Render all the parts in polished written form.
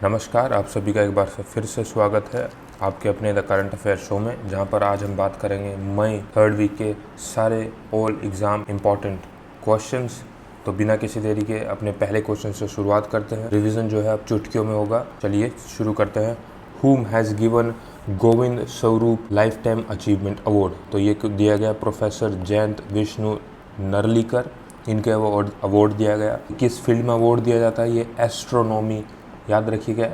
नमस्कार, आप सभी का एक बार फिर से स्वागत है आपके अपने द करंट अफेयर शो में, जहां पर आज हम बात करेंगे मई थर्ड वीक के सारे ऑल एग्ज़ाम इम्पॉर्टेंट क्वेश्चंस। तो बिना किसी देरी के अपने पहले क्वेश्चन से शुरुआत करते हैं। रिवीजन जो है अब चुटकियों में होगा। चलिए शुरू करते हैं। Whom has given Govind Swarup life time achievement award? तो ये दिया गया प्रोफेसर जयंत विष्णु नरलीकर, इनके अवार्ड दिया गया। किस फील्ड में अवार्ड दिया जाता है? ये एस्ट्रोनॉमी, याद रखिएगा,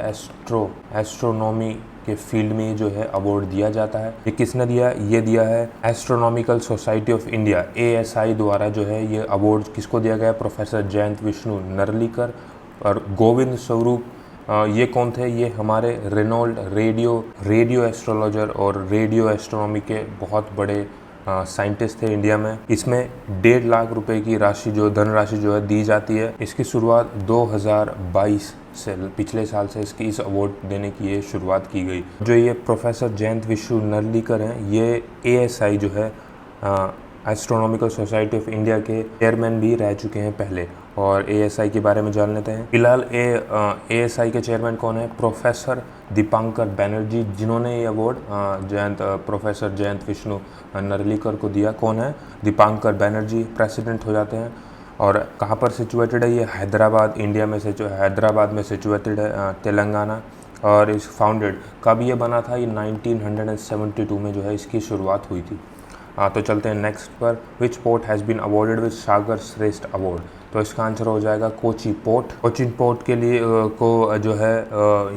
एस्ट्रोनॉमी के फील्ड में जो है अवार्ड दिया जाता है। ये किसने दिया? ये दिया है astronomical society of India ASI द्वारा जो है ये अवार्ड किसको दिया गया? प्रोफेसर जयंत विष्णु नरलीकर। और गोविंद स्वरूप ये कौन थे? ये हमारे रेनॉल्ड रेडियो एस्ट्रोलॉजर और रेडियो एस्ट्रोनॉमी के बहुत बड़े साइंटिस्ट थे इंडिया में। इसमें 1.5 लाख रुपए की राशि धनराशि जो है दी जाती है। इसकी शुरुआत 2022 से, पिछले साल से इसकी इस अवार्ड देने की ये शुरुआत की गई। जो ये प्रोफेसर जयंत विष्णु नरलीकर हैं, ये ASI जो है एस्ट्रोनॉमिकल सोसाइटी ऑफ इंडिया के चेयरमैन भी रह चुके हैं पहले। और ASI के बारे में जान लेते हैं। फिलहाल ASI के चेयरमैन कौन है? प्रोफेसर दीपांकर बैनर्जी, जिन्होंने ये अवार्ड प्रोफेसर जयंत विष्णु नरलीकर को दिया। कौन है? दीपांकर बैनर्जी प्रेसिडेंट हो जाते हैं। और कहाँ पर सिचुएटेड है ये? हैदराबाद, इंडिया में हैदराबाद में सिचुएटेड है, तेलंगाना। और इस फाउंडेड कब ये बना था? ये 1972 में जो है इसकी शुरुआत हुई थी। तो चलते हैं नेक्स्ट पर। Which port has been awarded with Sagar Shreshtha award? तो इसका आंसर हो जाएगा कोची पोर्ट। कोची पोर्ट के लिए को जो है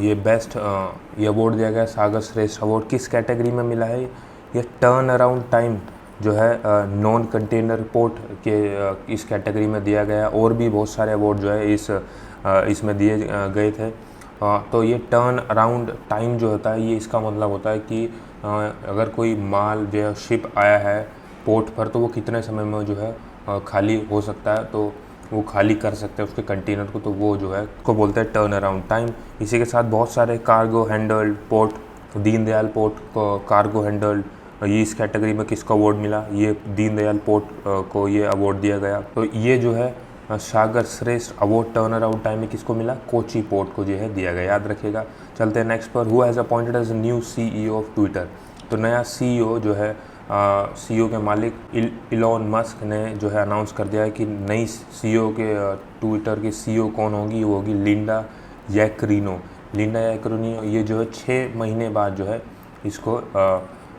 ये बेस्ट ये अवार्ड दिया गया, सागर श्रेष्ठ अवार्ड। किस कैटेगरी में मिला है? ये टर्न अराउंड टाइम जो है नॉन कंटेनर पोर्ट के इस कैटेगरी में दिया गया। और भी बहुत सारे अवार्ड जो है इसमें दिए गए थे। तो ये टर्न अराउंड टाइम जो होता है, ये इसका मतलब होता है कि अगर कोई माल जो है शिप आया है पोर्ट पर, तो वो कितने समय में जो है खाली हो सकता है, तो वो खाली कर सकते हैं उसके कंटेनर को, तो वो जो है उसको बोलते हैं टर्न अराउंड टाइम। इसी के साथ बहुत सारे cargo handled port, Deendayal port को कार्गो हैंडल्ड, ये इस कैटेगरी में किसको अवार्ड मिला? ये दीनदयाल पोर्ट को ये अवार्ड दिया गया। तो ये जो है सागर Shreshtha award turn around time में किसको मिला? कोची पोर्ट को जो है दिया गया, याद रखिएगा। चलते हैं नेक्स्ट पर। Who has appointed as new CEO of Twitter? तो नया CEO जो है CEO के मालिक इलॉन मस्क ने जो है अनाउंस कर दिया है कि नई CEO के ट्विटर की CEO कौन होगी? वो होगी लिंडा यैकरिनो। ये जो है 6 महीने बाद जो है इसको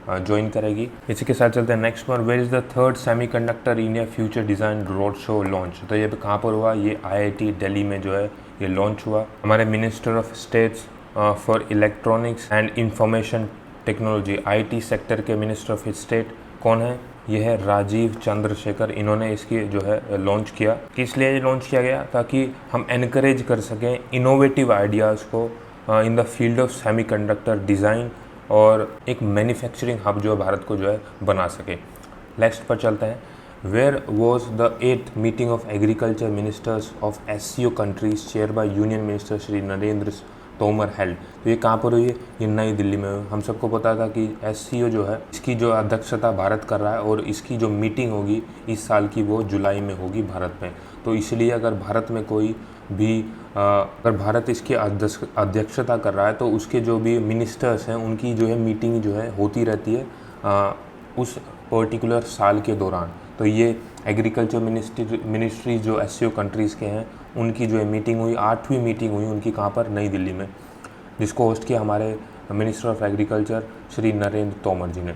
ज्वाइन करेगी। इसी के साथ चलते हैं नेक्स्ट पर। Where is the third semiconductor India future design road show launch? तो ये कहाँ पर हुआ? ये IIT दिल्ली में जो है ये लॉन्च हुआ। हमारे minister of states for electronics and information technology, IT sector के मिनिस्टर ऑफ स्टेट कौन है? ये है राजीव चंद्रशेखर। इन्होंने इसकी जो है लॉन्च किया। किस लिए लॉन्च किया गया? ताकि हम एनकरेज कर सकें इनोवेटिव आइडियाज़ को in the field of semiconductor design, और एक मैन्युफैक्चरिंग हब जो है भारत को जो है बना सके। नेक्स्ट पर चलते हैं। Where was the 8th meeting of agriculture ministers of SCO countries chair by union minister Shri Narendra Tomar held? तो ये कहाँ पर हुई है? ये नई दिल्ली में हुई। हम सबको पता था कि SCO जो है इसकी जो अध्यक्षता भारत कर रहा है, और इसकी जो मीटिंग होगी इस साल की वो जुलाई में होगी भारत में। तो इसलिए अगर भारत में कोई भी अगर भारत इसकी अध्यक्षता कर रहा है, तो उसके जो भी मिनिस्टर्स हैं उनकी जो है मीटिंग जो है होती रहती है उस पर्टिकुलर साल के दौरान। तो ये एग्रीकल्चर मिनिस्ट्री जो SCO कंट्रीज़ के हैं उनकी जो है मीटिंग हुई, 8वीं मीटिंग हुई उनकी। कहाँ पर? नई दिल्ली में, जिसको होस्ट किया हमारे minister of agriculture Shri Narendra Tomar ji ने।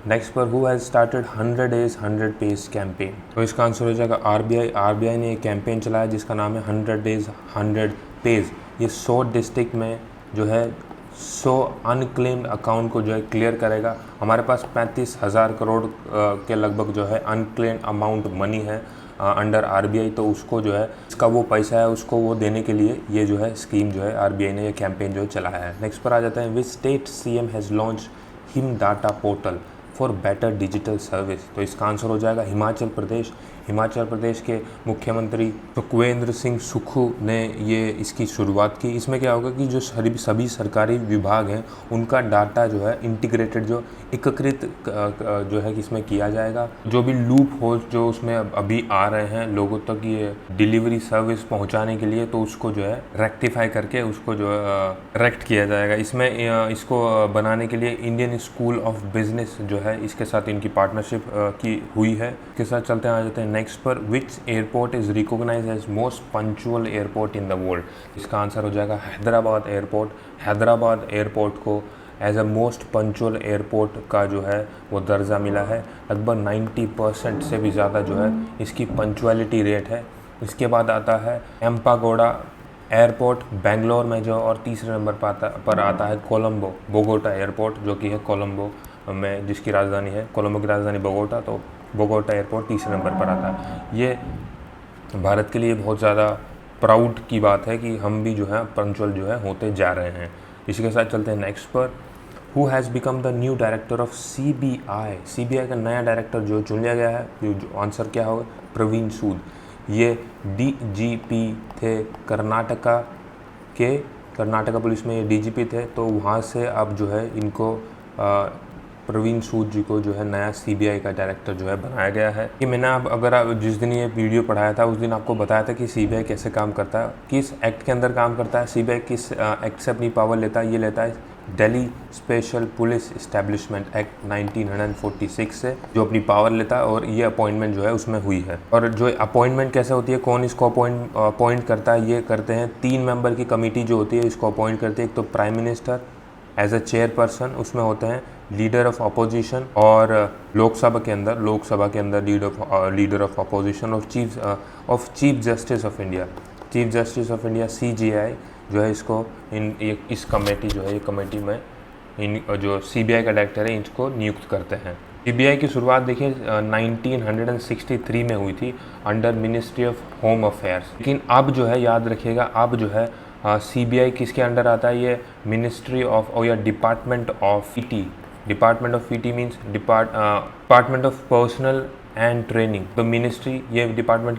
नेक्स्ट पर। Who has started 100 days 100 page campaign? तो इसका आंसर हो जाएगा RBI ने एक कैंपेन चलाया जिसका नाम है 100 days 100 पेज। ये 100 डिस्ट्रिक्ट में जो है 100 अनक्लेम्ड अकाउंट को जो है क्लियर करेगा। हमारे पास 35,000 करोड़ के लगभग जो है अनक्लेम्ड अमाउंट मनी है अंडर RBI। तो उसको जो है इसका वो पैसा है उसको वो देने के लिए ये जो है स्कीम जो है RBI ने ये कैंपेन जो है चलाया है। नेक्स्ट पर आ जाते हैं। Which state CM has launch him data portal for better digital service? तो इसका आंसर हो जाएगा हिमाचल प्रदेश। हिमाचल प्रदेश के मुख्यमंत्री सुखविंदर सिंह सुक्खू ने ये इसकी शुरुआत की। इसमें क्या होगा कि जो सभी सरकारी विभाग हैं उनका डाटा जो है इंटीग्रेटेड, जो एकीकृत जो है कि इसमें किया जाएगा। जो भी लूप होल्स जो उसमें अभी आ रहे हैं लोगों तक ये डिलीवरी सर्विस पहुंचाने के लिए, तो उसको जो है रेक्टिफाई करके उसको जो है करेक्ट किया जाएगा। इसमें इसको बनाने के लिए इंडियन स्कूल ऑफ बिजनेस जो है इसके साथ इनकी पार्टनरशिप की हुई है। इसके साथ चलते आ जाते हैं नेक्स्ट पर। Which airport is recognised as most punctual airport in the world? इसका आंसर हो जाएगा हैदराबाद एयरपोर्ट। हैदराबाद एयरपोर्ट को as a most punctual airport का जो है वो दर्जा मिला है। लगभग 90% से भी ज़्यादा जो है इसकी पंक्चुअलिटी रेट है। इसके बाद आता है एम्पागोड़ा एयरपोर्ट बेंगलोर में जो, और तीसरे नंबर पर आता है कोलंबो बोगोटा एयरपोर्ट जो कि है कोलंबो में, जिसकी राजधानी है कोलंबो की राजधानी बोगोटा, तो बोगोटा एयरपोर्ट तीसरे नंबर पर आता है। ये भारत के लिए बहुत ज़्यादा प्राउड की बात है कि हम भी जो है पंक्चुअल जो है होते जा रहे हैं। इसी के साथ चलते हैं नेक्स्ट पर। Who has become the new director of CBI? CBI का नया डायरेक्टर जो चुन लिया गया है, जो आंसर क्या होगा? प्रवीण सूद। ये DGP थे कर्नाटका के, कर्नाटका पुलिस में ये DGP थे, तो वहाँ से अब जो है इनको प्रवीण सूद जी को जो है नया CBI का डायरेक्टर जो है बनाया गया है। कि मैंने अब अगर आप जिस दिन ये वीडियो पढ़ाया था उस दिन आपको बताया था कि CBI कैसे काम करता है, किस एक्ट के अंदर काम करता है, CBI किस एक्ट से अपनी पावर लेता है। ये लेता है Delhi special police establishment act 1946 से जो अपनी पावर लेता है, और ये अपॉइंटमेंट जो है उसमें हुई है। और जो अपॉइंटमेंट कैसे होती है, कौन इसको अपॉइंट करता है, ये करते हैं 3 मेंबर की कमेटी जो होती है इसको अपॉइंट करती है। एक तो prime minister as a chairperson, उसमें होते हैं लीडर ऑफ अपोजिशन, और लोकसभा के अंदर लीडर ऑफ अपोजिशन, और chief justice of India. Chief justice of India CJI जो है इसको इस कमेटी जो है, ये कमेटी में जो CBI का डायरेक्टर है इनको नियुक्त करते हैं। CBI की शुरुआत देखिए 1963 में हुई थी under ministry of home affairs. लेकिन अब जो है याद रखिएगा, अब जो है CBI किसके अंडर आता है? ये मिनिस्ट्री ऑफ या department of PT। Department of PT means department of personal and training. तो मिनिस्ट्री, ये डिपार्टमेंट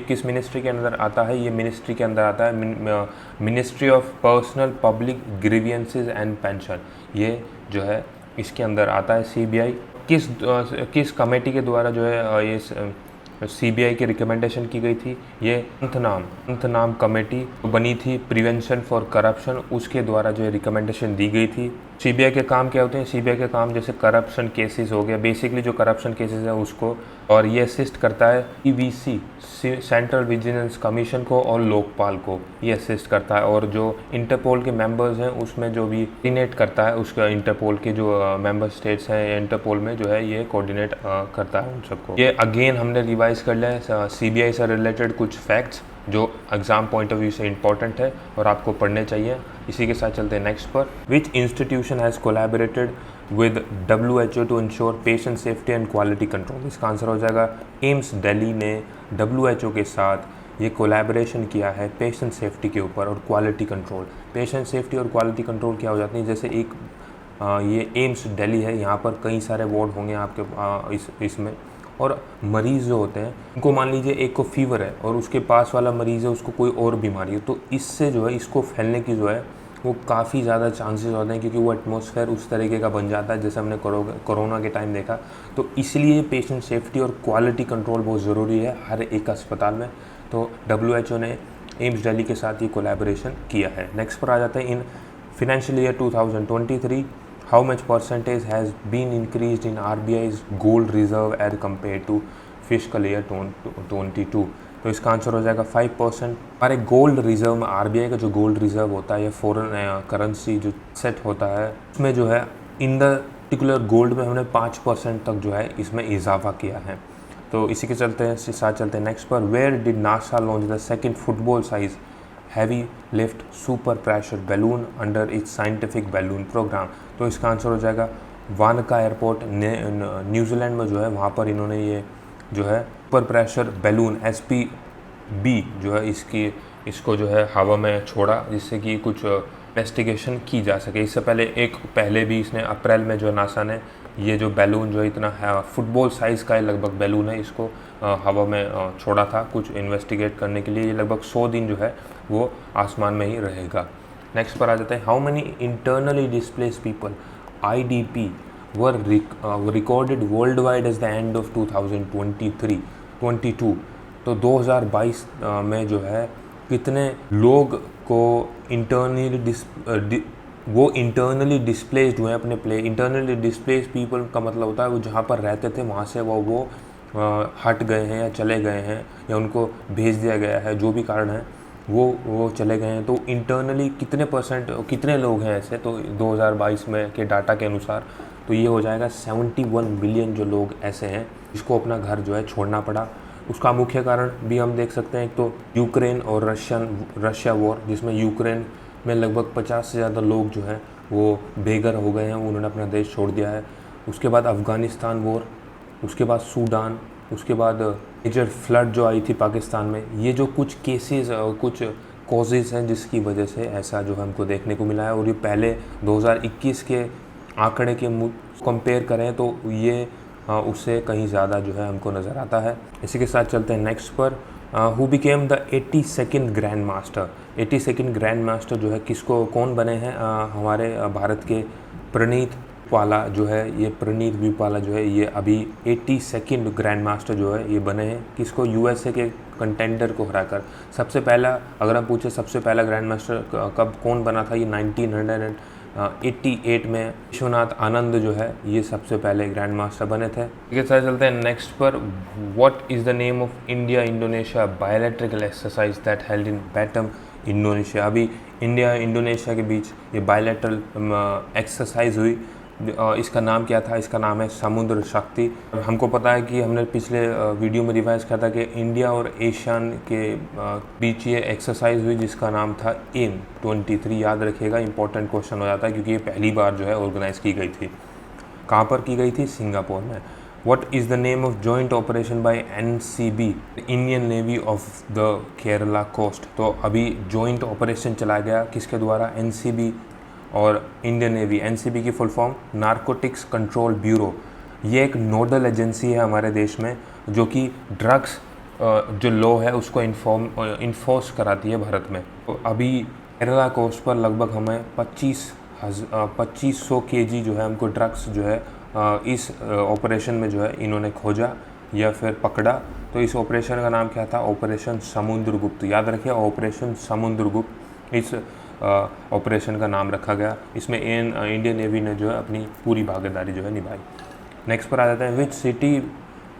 किस मिनिस्ट्री के अंदर आता है? ये मिनिस्ट्री के अंदर आता है ministry of personnel public grievances and pension. ये जो है इसके अंदर आता है CBI। किस कमेटी के द्वारा जो है ये CBI की रिकमेंडेशन की गई थी? ये अंतनाम कमेटी बनी थी प्रिवेंशन फॉर करप्शन, उसके द्वारा जो है रिकमेंडेशन दी गई थी। CBI के काम क्या होते हैं? CBI के काम जैसे करप्शन केसेस हो गया, बेसिकली जो करप्शन केसेस है उसको, और ये असिस्ट करता है EVC सेंट्रल विजिलेंस कमीशन को और लोकपाल को, ये असिस्ट करता है। और जो इंटरपोल के मेंबर्स हैं उसमें जो भी कोऑर्डिनेट करता है, उसका इंटरपोल के जो मेंबर स्टेट्स हैं इंटरपोल में जो है ये कोऑर्डिनेट करता है उन सबको। ये अगेन हमने रिवाइज कर लिया है CBI से रिलेटेड कुछ फैक्ट्स जो एग्जाम पॉइंट ऑफ व्यू से इंपॉर्टेंट है और आपको पढ़ने चाहिए। इसी के साथ चलते हैं नेक्स्ट पर। Which institution has collaborated with WHO to ensure patient safety and quality control? इसका आंसर हो जाएगा एम्स दिल्ली ने WHO के साथ ये कोलैबोरेशन किया है पेशेंट सेफ्टी के ऊपर और क्वालिटी कंट्रोल। पेशेंट सेफ्टी और क्वालिटी कंट्रोल क्या हो जाती है? जैसे एक ये एम्स दिल्ली है, यहाँ पर कई सारे वार्ड होंगे आपके इसमें, और मरीज़ जो होते हैं उनको मान लीजिए एक को फीवर है और उसके पास वाला मरीज़ है उसको कोई और बीमारी है, तो इससे जो है इसको फैलने की जो है वो काफ़ी ज़्यादा चांसेस होते हैं, क्योंकि वो एटमॉस्फेयर उस तरीके का बन जाता है जैसे हमने कोरोना के टाइम देखा। तो इसलिए पेशेंट सेफ्टी और क्वालिटी कंट्रोल बहुत ज़रूरी है हर एक अस्पताल में। तो WHO ने एम्स दिल्ली के साथ ये कोलैबोरेशन किया है। नेक्स्ट पर आ जाते हैं, in financial year 2023 how much percentage has been increased in RBI's gold reserve as compared to fiscal year 22? तो इसका आंसर हो जाएगा 5%। हमारे गोल्ड रिजर्व में RBI का जो गोल्ड रिजर्व होता है या फॉरेन करेंसी जो सेट होता है उसमें जो है इन द पर्टिकुलर गोल्ड में हमने 5% तक जो है इसमें इजाफा किया है। तो इसी के साथ चलते हैं नेक्स्ट पर। Where did NASA launch the second football size heavy lift super pressure balloon under its scientific balloon program? तो इसका आंसर हो जाएगा वानका एयरपोर्ट न्यूजीलैंड में जो है वहाँ पर इन्होंने ये जो है सुपर प्रेशर बैलून SPB जो है इसको जो है हवा में छोड़ा, जिससे कि कुछ इन्वेस्टिगेशन की जा सके। इससे पहले भी इसने अप्रैल में जो नासा ने ये जो बैलून जो इतना है फुटबॉल साइज़ का लगभग बैलून है, इसको हवा में छोड़ा था कुछ इन्वेस्टिगेट करने के लिए। ये लगभग 100 दिन जो है वो आसमान में ही रहेगा। नेक्स्ट पर आ जाते हैं, how many internally displaced people IDP were recorded worldwide as the end of 2022। तो 2022 में जो है कितने लोग को इंटरनली डिस्प्लेस्ड हुए अपने इंटरनली डिस्प्लेस्ड पीपल का मतलब होता है वो जहाँ पर रहते थे वहाँ से वो हट गए हैं या चले गए हैं या उनको भेज दिया गया है, जो भी कारण है वो चले गए हैं। तो इंटरनली कितने परसेंट कितने लोग हैं ऐसे, तो 2022 में के डाटा के अनुसार तो ये हो जाएगा 71 मिलियन जो लोग ऐसे हैं जिसको अपना घर जो है छोड़ना पड़ा। उसका मुख्य कारण भी हम देख सकते हैं, एक तो यूक्रेन और रशिया वॉर, जिसमें यूक्रेन में लगभग 50 से ज़्यादा लोग जो हैं वो बेघर हो गए हैं, उन्होंने अपना देश छोड़ दिया है। उसके बाद अफ़गानिस्तान वॉर, उसके बाद सूडान, उसके बाद मेजर फ्लड जो आई थी पाकिस्तान में। ये जो कुछ केसेस और कुछ कॉजेज़ हैं जिसकी वजह से ऐसा जो हमको देखने को मिला है। और ये पहले 2021 के आंकड़े के कंपेयर करें तो ये उससे कहीं ज़्यादा जो है हमको नज़र आता है। इसी के साथ चलते हैं नेक्स्ट पर, who became the 82nd grand master. 82nd grand master जो है किसको कौन बने हैं, हमारे भारत के प्रणीत पाला जो है, ये प्रणीत विपाला जो है ये अभी 82nd ग्रैंड मास्टर जो है ये बने हैं। किसको, USA के कंटेंडर को हराकर। सबसे पहला अगर हम पूछे सबसे पहला ग्रैंड मास्टर कब कौन बना था, ये 1988 में विश्वनाथ आनंद जो है ये सबसे पहले ग्रैंड मास्टर बने थे। इसके साथ चलते हैं नेक्स्ट पर, what is the name of India Indonesia bilateral exercise that held in Batam Indonesia. अभी इंडिया इंडोनेशिया के बीच ये बायोलैटरल एक्सरसाइज हुई, इसका नाम क्या था, इसका नाम है समुद्र शक्ति। हमको पता है कि हमने पिछले वीडियो में रिवाइज किया था कि इंडिया और एशियन के बीच ये एक्सरसाइज हुई जिसका नाम था एम 23। याद रखिएगा, इंपॉर्टेंट क्वेश्चन हो जाता है क्योंकि ये पहली बार जो है ऑर्गेनाइज की गई थी। कहाँ पर की गई थी, सिंगापुर में। What is the name of joint operation by NCB, Indian navy off the Kerala coast. तो अभी जॉइंट ऑपरेशन चलाया गया किसके द्वारा, NCB और इंडियन नेवी। NCB की full form narcotics control bureau. ये एक नोडल एजेंसी है हमारे देश में जो कि ड्रग्स जो लॉ है उसको इन्फोर्स कराती है भारत में। तो अभी केरला कोस्ट पर लगभग हमें 2500 kg जो है हमको ड्रग्स जो है इस ऑपरेशन में जो है इन्होंने खोजा या फिर पकड़ा। तो इस ऑपरेशन का नाम क्या था, ऑपरेशन समुद्रगुप्त। याद रखिए, ऑपरेशन समुद्रगुप्त इस ऑपरेशन का नाम रखा गया। इसमें इंडियन नेवी ने जो है अपनी पूरी भागीदारी जो है निभाई। नेक्स्ट पर आ जाता है, which city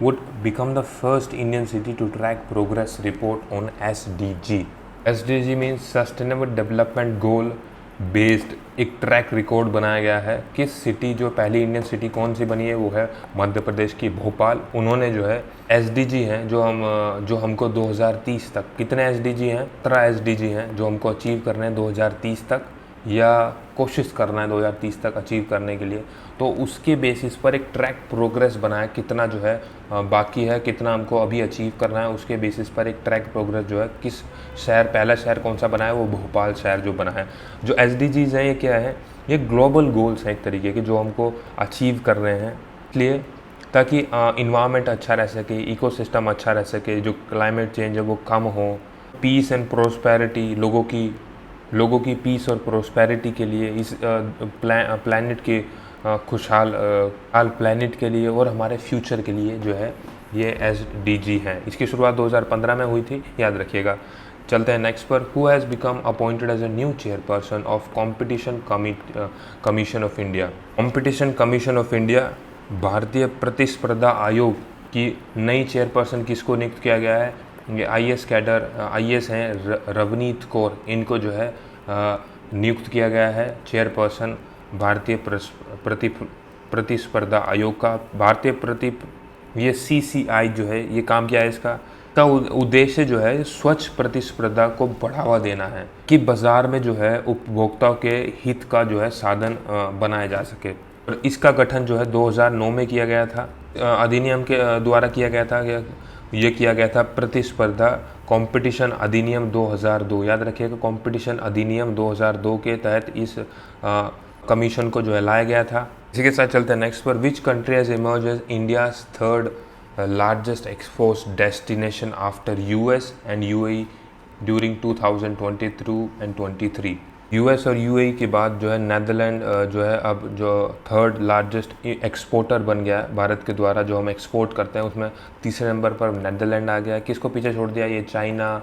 would become the first Indian city to track progress report on SDG। SDG means sustainable development goal based एक ट्रैक रिकॉर्ड बनाया गया है। किस सिटी, जो पहली इंडियन सिटी कौन सी बनी है वो है मध्य प्रदेश की भोपाल। उन्होंने जो है SDG हैं जो हमको 2030 तक, कितने SDG हैं, 17 SDG हैं जो हमको अचीव करने हैं 2030 तक, या कोशिश करना है 2030 तक अचीव करने के लिए। तो उसके बेसिस पर एक ट्रैक प्रोग्रेस बनाया, कितना जो है बाकी है, कितना हमको अभी अचीव करना है, उसके बेसिस पर एक ट्रैक प्रोग्रेस जो है किस शहर, पहला शहर कौन सा बना है, वो भोपाल शहर जो बना है। जो SDGs हैं ये क्या है, ये ग्लोबल गोल्स हैं एक तरीके के जो हमको अचीव कर रहे हैं, इसलिए ताकि इन्वायरमेंट अच्छा रह सके, इकोसिस्टम अच्छा रह सके, जो क्लाइमेट चेंज है वो कम हो, पीस एंड प्रोस्पेरिटी, लोगों की पीस और प्रोस्पेरिटी के लिए, इस प्लैनेट के खुशहाल प्लैनेट के लिए और हमारे फ्यूचर के लिए जो है ये SDG हैं। इसकी शुरुआत 2015 में हुई थी, याद रखिएगा। चलते हैं नेक्स्ट पर, who has become appointed as a new chairperson of competition commission of India. Competition commission of India, भारतीय प्रतिस्पर्धा आयोग की नई चेयरपर्सन किसको नियुक्त किया गया है, ये IAS कैडर IAS हैं रवनीत कौर, इनको जो है नियुक्त किया गया है चेयरपर्सन भारतीय प्रतिस्पर्धा आयोग का। ये CCI जो है ये काम क्या है इसका उद्देश्य जो है स्वच्छ प्रतिस्पर्धा को बढ़ावा देना है कि बाजार में जो है उपभोक्ताओं के हित का जो है साधन बनाया जा सके। और इसका गठन जो है 2009 में किया गया था, अधिनियम के द्वारा किया गया था। ये किया गया था प्रतिस्पर्धा कंपटीशन अधिनियम 2002। याद रखिएगा, कंपटीशन अधिनियम 2002 के तहत इस कमीशन को जो है लाया गया था। इसी के साथ चलते हैं नेक्स्ट पर, which country has emerge as India's third largest export destination after US and UAE during 2022 and 23। US और यूएई के बाद जो है नेदरलैंड जो है अब जो थर्ड लार्जेस्ट एक्सपोर्टर बन गया है भारत के द्वारा। जो हम एक्सपोर्ट करते हैं उसमें तीसरे नंबर पर नेदरलैंड आ गया है। किसको पीछे छोड़ दिया? ये चाइना,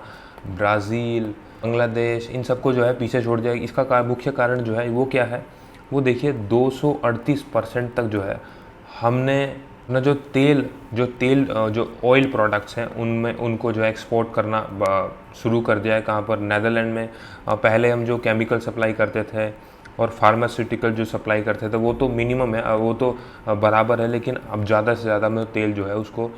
ब्राज़ील, बांग्लादेश, इन सबको जो है पीछे छोड़ दिया। इसका मुख्य कारण जो है वो क्या है? वो देखिए 238% तक जो है हमने अपना जो ऑयल प्रोडक्ट्स हैं उनमें उनको जो है एक्सपोर्ट करना शुरू कर दिया है। कहाँ पर? नेदरलैंड में। पहले हम जो केमिकल सप्लाई करते थे और फार्मास्यूटिकल जो सप्लाई करते थे वो तो मिनिमम है, वो तो बराबर है, लेकिन अब ज़्यादा से ज़्यादा में तेल जो है उसको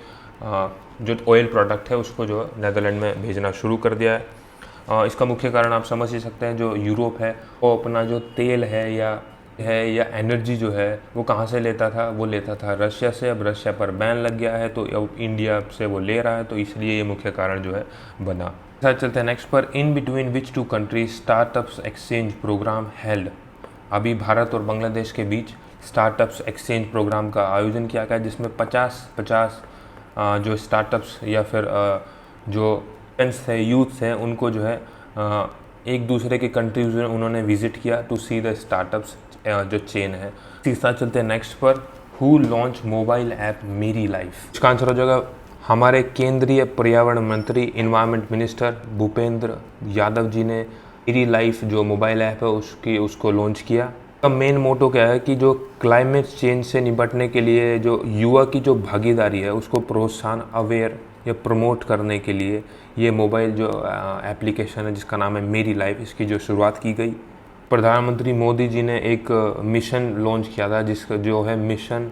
जो ऑयल प्रोडक्ट है उसको जो नेदरलैंड में भेजना शुरू कर दिया है। इसका मुख्य कारण आप समझ ही सकते हैं। जो यूरोप है वो अपना जो तेल है या एनर्जी जो है वो कहाँ से लेता था? वो लेता था रशिया से। अब रशिया पर बैन लग गया है तो अब इंडिया से वो ले रहा है, तो इसलिए ये मुख्य कारण जो है बना। साथ चलते हैं नेक्स्ट पर। In between which two countries startups exchange program held. अभी भारत और बांग्लादेश के बीच स्टार्टअप्स एक्सचेंज प्रोग्राम का आयोजन किया गया, जिसमें 50 जो स्टार्टअप्स या फिर जो फ्रेंड्स थे, यूथ्स हैं, उनको जो है एक दूसरे के कंट्रीज में उन्होंने विजिट किया टू सी द स्टार्टअप्स जो चेन है। तीसरा चलते हैं नेक्स्ट पर। हु लॉन्च मोबाइल ऐप मेरी लाइफ। इसका आंसर हो जाएगा हमारे केंद्रीय पर्यावरण मंत्री इन्वायरमेंट मिनिस्टर भूपेंद्र यादव जी ने मेरी लाइफ जो मोबाइल ऐप है उसको लॉन्च किया। का मेन मोटो क्या है कि जो क्लाइमेट चेंज से निपटने के लिए जो युवा की जो भागीदारी है उसको प्रोत्साहन, अवेयर या प्रमोट करने के लिए ये मोबाइल जो एप्लीकेशन है जिसका नाम है मेरी लाइफ, इसकी जो शुरुआत की गई। प्रधानमंत्री मोदी जी ने एक मिशन लॉन्च किया था जिसका जो है मिशन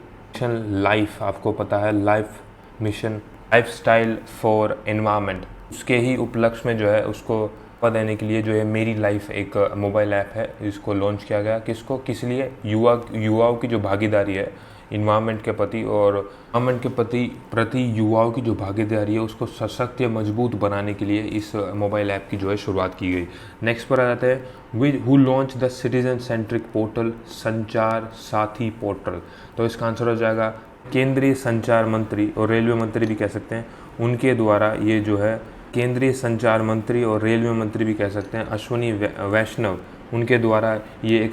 लाइफ, आपको पता है life mission, lifestyle for environment. उसके ही उपलक्ष्य में जो है उसको देने के लिए जो है मेरी लाइफ एक मोबाइल ऐप है, इसको लॉन्च किया गया। किस लिए? युवाओं की जो भागीदारी है इन्वायरमेंट के प्रति और एनवायरमेंट के प्रति युवाओं की जो भागीदारी है उसको सशक्त या मजबूत बनाने के लिए इस मोबाइल ऐप की जो है शुरुआत की गई। नेक्स्ट पर आ जाते हैं who launch the citizen centric portal संचार साथी पोर्टल। तो इसका आंसर हो जाएगा केंद्रीय संचार मंत्री और रेलवे मंत्री भी कह सकते हैं, उनके द्वारा ये जो है केंद्रीय संचार मंत्री और रेलवे मंत्री भी कह सकते हैं अश्विनी वैष्णव, उनके द्वारा ये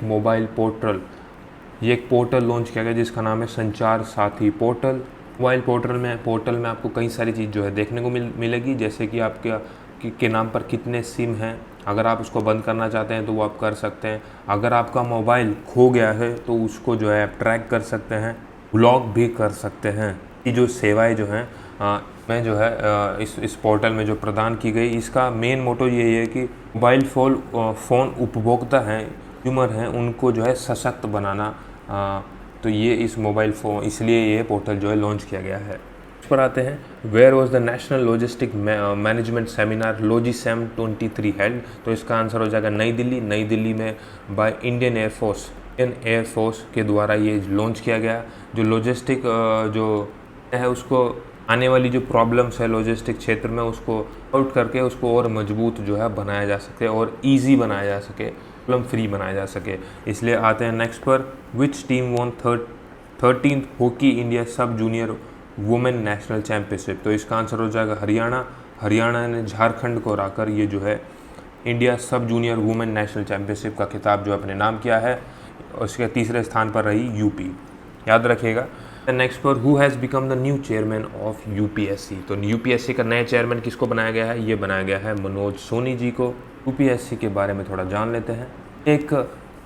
एक पोर्टल लॉन्च किया गया जिसका नाम है संचार साथी पोर्टल। मोबाइल पोर्टल में आपको कई सारी चीज़ जो है देखने को मिलेगी, जैसे कि आपके के नाम पर कितने सिम हैं। अगर आप उसको बंद करना चाहते हैं तो वो आप कर सकते हैं। अगर आपका मोबाइल खो गया है तो उसको जो है आप ट्रैक कर सकते हैं, ब्लॉक भी कर सकते हैं। ये जो सेवाएं जो हैं में जो है इस पोर्टल में जो प्रदान की गई, इसका मेन मोटो ये है कि मोबाइल फ़ोन उपभोक्ता हैं, कंज्यूमर हैं, उनको जो है सशक्त बनाना। तो ये इस मोबाइल फ़ोन, इसलिए ये पोर्टल जो है लॉन्च किया गया है। इस पर आते हैं where was the national logistic management seminar logisem 23 held. तो इसका आंसर हो जाएगा नई दिल्ली में बाय इंडियन एयरफोर्स के द्वारा ये लॉन्च किया गया। जो लॉजिस्टिक जो है उसको आने वाली जो प्रॉब्लम्स है लॉजिस्टिक क्षेत्र में उसको आउट करके उसको और मजबूत जो है बनाया जा सके और इजी बनाया जा सके, प्रॉब्लम फ्री बनाया जा सके। इसलिए आते हैं नेक्स्ट पर। Which team von 13th hockey India सब जूनियर वुमेन नेशनल चैम्पियनशिप। तो इसका आंसर हो जाएगा हरियाणा ने झारखंड को हराकर ये जो है इंडिया सब जूनियर वुमेन नेशनल चैम्पियनशिप का खिताब जो अपने नाम किया है। और इसके तीसरे स्थान पर रही यूपी, याद रखिएगा। नेक्स्ट पर who has become the new chairman of UPSC. तो यूपीएससी का नया चेयरमैन किसको बनाया गया है? ये बनाया गया है मनोज सोनी जी को। यूपीएससी के बारे में थोड़ा जान लेते हैं। एक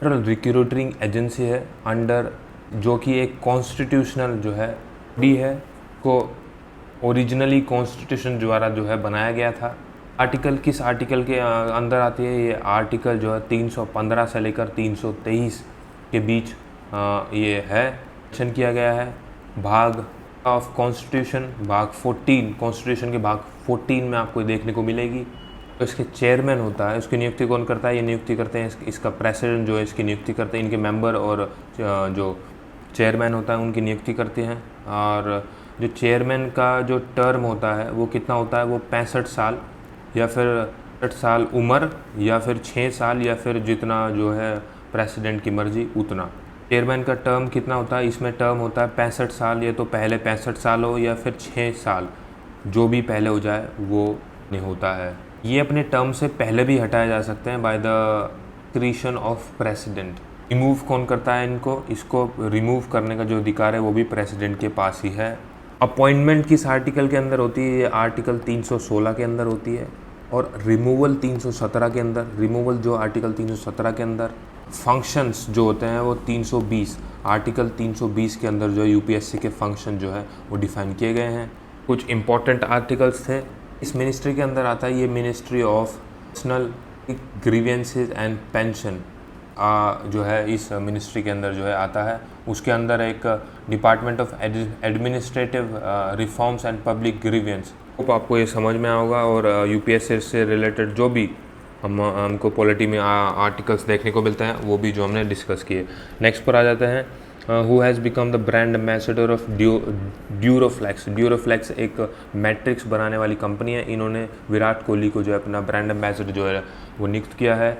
रिक्रूटिंग एजेंसी है अंडर, जो कि एक कॉन्स्टिट्यूशनल जो है बॉडी है, को ओरिजिनली कॉन्स्टिट्यूशन द्वारा जो है बनाया गया था। आर्टिकल किस आर्टिकल के अंदर आती है? ये आर्टिकल जो है 315 से लेकर 323 के बीच ये है मेंशन किया गया है। भाग ऑफ कॉन्स्टिट्यूशन भाग 14, कॉन्स्टिट्यूशन के भाग 14 में आपको देखने को मिलेगी। तो इसके चेयरमैन होता है, उसकी नियुक्ति कौन करता है? ये नियुक्ति करते हैं इसका प्रेसिडेंट जो है इसकी नियुक्ति करते हैं। इनके मेंबर और जो चेयरमैन होता है उनकी नियुक्ति करते हैं। और जो चेयरमैन का जो टर्म होता है वो कितना होता है? वो 65 साल या फिर 60 साल उम्र या फिर 6 साल या फिर जितना जो है प्रेसिडेंट की मर्जी उतना। चेयरमैन का टर्म कितना होता है? इसमें टर्म होता है 65 साल, या तो पहले 65 साल हो या फिर 6 साल, जो भी पहले हो जाए वो नहीं होता है। ये अपने टर्म से पहले भी हटाए जा सकते हैं by the discretion of president. Remove कौन करता है इनको? इसको रिमूव करने का जो अधिकार है वो भी प्रेसिडेंट के पास ही है। अपॉइंटमेंट किस आर्टिकल के अंदर होती है? ये आर्टिकल 316 के अंदर होती है, और रिमूवल 317 के अंदर। रिमूवल जो आर्टिकल 317 के अंदर, फंक्शंस जो होते हैं वो 320 आर्टिकल 320 के अंदर जो है यूपीएससी के फंक्शन जो है वो डिफाइन किए गए हैं। कुछ इंपॉर्टेंट आर्टिकल्स थे। इस मिनिस्ट्री के अंदर आता है ये ministry of national grievances and pension, जो है इस मिनिस्ट्री के अंदर जो है आता है। उसके अंदर एक department of administrative reforms and public grievance. Hope आपको ये समझ में आएगा, और यूपीएससी से रिलेटेड जो भी हमको पॉलिटी में आर्टिकल्स देखने को मिलते हैं वो भी जो हमने डिस्कस किए। नेक्स्ट पर आ जाते हैं, who has become the brand ambassador of Duroflex. Duroflex एक मैट्रिक्स बनाने वाली कंपनी है। इन्होंने विराट कोहली को जो है अपना ब्रांड एम्बेसडर जो है वो नियुक्त किया है।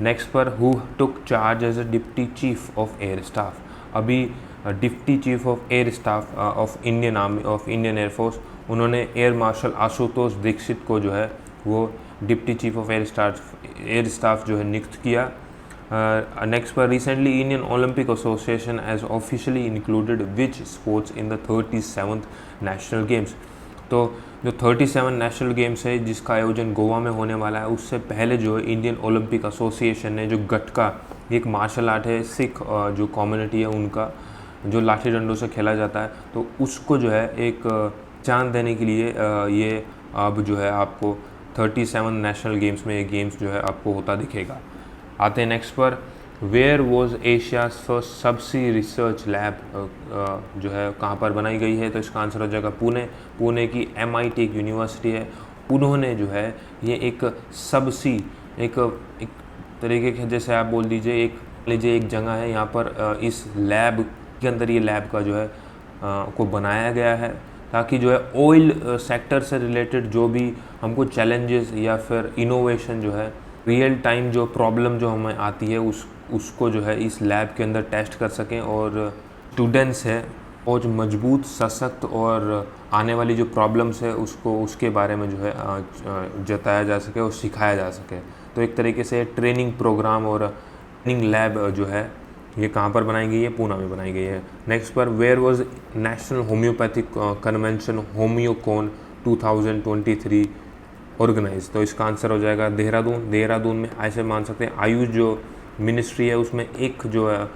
नेक्स्ट पर, who took charge as a deputy chief of air staff. अभी deputy chief of air staff of Indian army of Indian air force, उन्होंने एयर मार्शल आशुतोष दीक्षित को जो है वो deputy chief of air staff जो है नियुक्त किया। नेक्स्ट पर, recently Indian Olympic association as officially included which sports in the 37th national games. तो जो 37 नेशनल गेम्स है जिसका आयोजन गोवा में होने वाला है, उससे पहले जो है इंडियन ओलंपिक एसोसिएशन ने जो गटका, एक मार्शल आर्ट है, सिख जो कम्युनिटी है उनका, जो लाठी डंडों से खेला जाता है, तो उसको जो है एक चांद देने के लिए ये अब जो है आपको 37 नेशनल गेम्स में ये गेम्स जो है आपको होता दिखेगा। आते हैं नेक्स्ट पर, where was Asia's first subsea research lab, जो है कहाँ पर बनाई गई है? तो इसका आंसर हो जाएगा पुणे। पुणे की MIT एक यूनिवर्सिटी है, उन्होंने जो है ये एक सबसी एक तरीके के, जैसे आप बोल दीजिए एक जगह है यहाँ पर, इस लैब के अंदर ये लैब का जो है को बनाया गया है, ताकि जो है ऑयल सेक्टर से रिलेटेड जो भी हमको चैलेंजेस या फिर इनोवेशन जो है, रियल टाइम जो प्रॉब्लम जो हमें आती है उसको जो है इस लैब के अंदर टेस्ट कर सकें, और स्टूडेंट्स है और जो मजबूत, सशक्त और आने वाली जो प्रॉब्लम्स है उसके बारे में जो है जताया जा सके और सिखाया जा सके। तो एक तरीके से ट्रेनिंग प्रोग्राम और ट्रेनिंग लैब जो है ये कहाँ पर बनाई गई है? पूना में बनाई गई है। नेक्स्ट पर, where was national homeopathic convention Homoeocon 2023 organise. तो इसका आंसर हो जाएगा देहरादून। देहरादून में ऐसे मान सकते हैं आयुष जो मिनिस्ट्री है उसमें एक जो है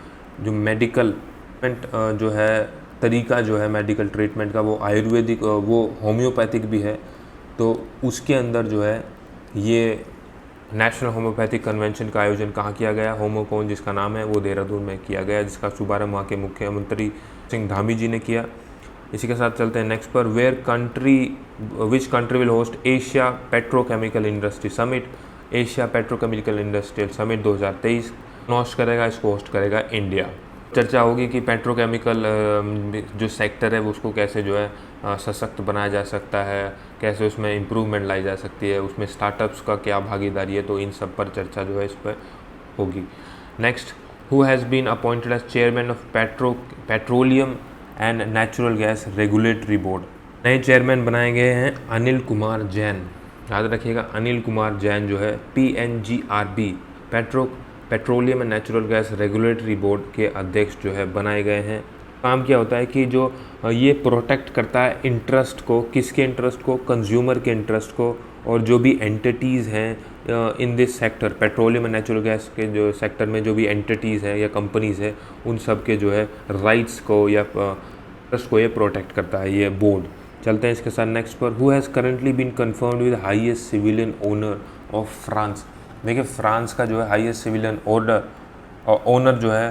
जो मेडिकल ट्रीटमेंट जो है तरीका जो है मेडिकल ट्रीटमेंट का, वो आयुर्वेदिक वो होम्योपैथिक भी है। तो उसके अंदर जो है ये नेशनल होम्योपैथिक कन्वेंशन का आयोजन कहाँ किया गया? होम्योकॉन जिसका नाम है वो देहरादून में किया गया, जिसका शुभारंभ वहाँ के मुख्यमंत्री सिंह धामी जी ने किया। इसी के साथ चलते हैं नेक्स्ट पर, which country will host Asia petrochemical industry summit. Asia petrochemical industrial summit 2023 host करेगा, इसको होस्ट करेगा इंडिया। चर्चा होगी कि पेट्रोकेमिकल जो सेक्टर है वो उसको कैसे जो है सशक्त बनाया जा सकता है, कैसे उसमें इम्प्रूवमेंट लाई जा सकती है, उसमें स्टार्टअप्स का क्या भागीदारी है, तो इन सब पर चर्चा जो है इस पर होगी। Next, who has been appointed as chairman of petroleum and natural gas regulatory board. नए चेयरमैन बनाए गए हैं अनिल कुमार जैन। याद रखिएगा, अनिल कुमार जैन जो है PNGRB petroleum and natural gas regulatory board के अध्यक्ष जो है बनाए गए हैं। काम क्या होता है कि जो ये प्रोटेक्ट करता है इंटरेस्ट को, किसके इंटरेस्ट को? कंज्यूमर के इंटरेस्ट को, और जो भी एंटिटीज़ हैं in this sector, petroleum and natural gas के जो सेक्टर में जो भी एंटिटीज़ हैं या कंपनीज़ हैं, उन सब के जो है राइट्स को या इंटरेस्ट को ये प्रोटेक्ट करता है ये बोर्ड। चलते हैं इसके साथ नेक्स्ट पर, who has currently been confirmed with highest civilian honour of France. देखिए, फ्रांस का जो है हाईएस्ट सिविलियन ऑनर जो है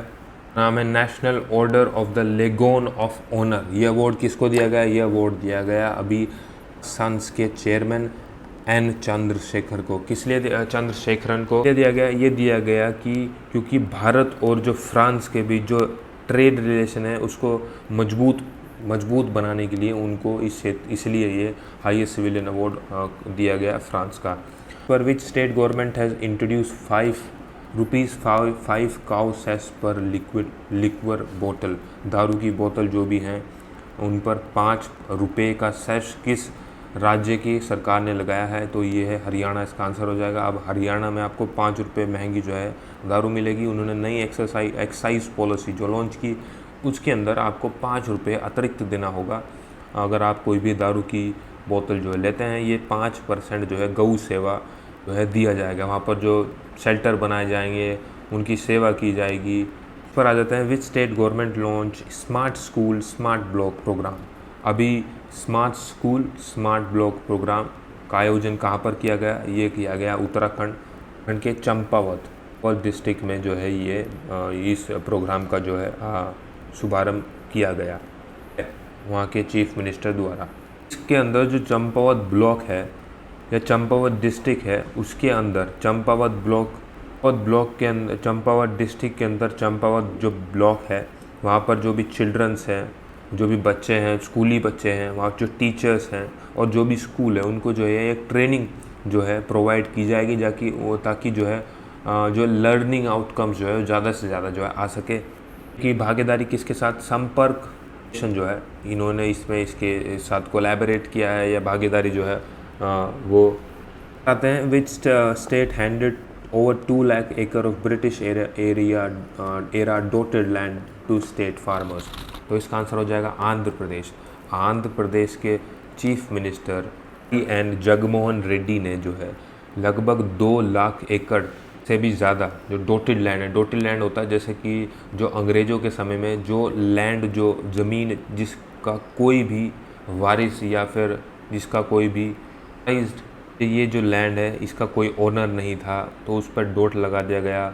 नाम है national order of the legion of honour. ये अवार्ड किसको दिया गया? ये अवार्ड दिया गया अभी सन्स के चेयरमैन N चंद्रशेखर को। किस लिए चंद्रशेखरन को दिया गया? ये दिया गया कि क्योंकि भारत और जो फ्रांस के बीच जो ट्रेड रिलेशन है उसको मजबूत बनाने के लिए उनको इसलिए ये हाईएस्ट सिविलियन अवार्ड दिया गया फ्रांस का। पर which state government has introduce 5 ₹5 cow cess per liquor बोतल, दारू की बोतल जो भी हैं उन पर ₹5 का सेस किस राज्य की सरकार ने लगाया है? तो ये है हरियाणा, इसका आंसर हो जाएगा। अब हरियाणा में आपको ₹5 महंगी जो है दारू मिलेगी। उन्होंने नई एक्साइज पॉलिसी जो लॉन्च की, उसके अंदर आपको ₹5 अतिरिक्त देना होगा अगर आप कोई भी दारू की बोतल जो है लेते हैं। ये 5% जो है गौ सेवा जो है दिया जाएगा। वहाँ पर जो शेल्टर बनाए जाएंगे उनकी सेवा की जाएगी। पर आ जाते हैं, which state government launch smart school smart block programme. अभी smart school smart block programme का आयोजन कहाँ पर किया गया? ये किया गया उत्तराखंड के चंपावत और डिस्ट्रिक्ट में जो है ये इस प्रोग्राम का जो है शुभारंभ किया गया वहाँ के चीफ मिनिस्टर द्वारा। इसके अंदर जो चंपावत ब्लॉक है या चंपावत डिस्ट्रिक्ट है, उसके अंदर चंपावत ब्लॉक के अंदर, चंपावत डिस्ट्रिक्ट के अंदर चंपावत जो ब्लॉक है, वहाँ पर जो भी चिल्ड्रंस हैं, जो भी बच्चे हैं, स्कूली बच्चे हैं, वहाँ जो टीचर्स हैं और जो भी स्कूल है, उनको जो है एक ट्रेनिंग जो है प्रोवाइड की जाएगी ताकि जो है जो लर्निंग आउटकम्स जो है ज़्यादा से ज़्यादा जो है आ सके। कि भागीदारी किसके साथ? संपर्क जो है इन्होंने इसमें इसके साथ कोलैबोरेट किया है या भागीदारी जो है वो आते हैं। Which state handed over 2 lakh acre of British era dotted land to state farmers। तो इसका आंसर हो जाएगा आंध्र प्रदेश। आंध्र प्रदेश के chief minister N Jaganmohan Reddy ने जो है लगभग 2 लाख एकड़ से भी ज़्यादा जो डोटेड लैंड है, डोटेड लैंड होता है जैसे कि जो अंग्रेज़ों के समय में जो लैंड, जो ज़मीन जिसका कोई भी वारिस या फिर जिसका कोई भी ये जो लैंड है इसका कोई ओनर नहीं था, तो उस पर डॉट लगा दिया गया,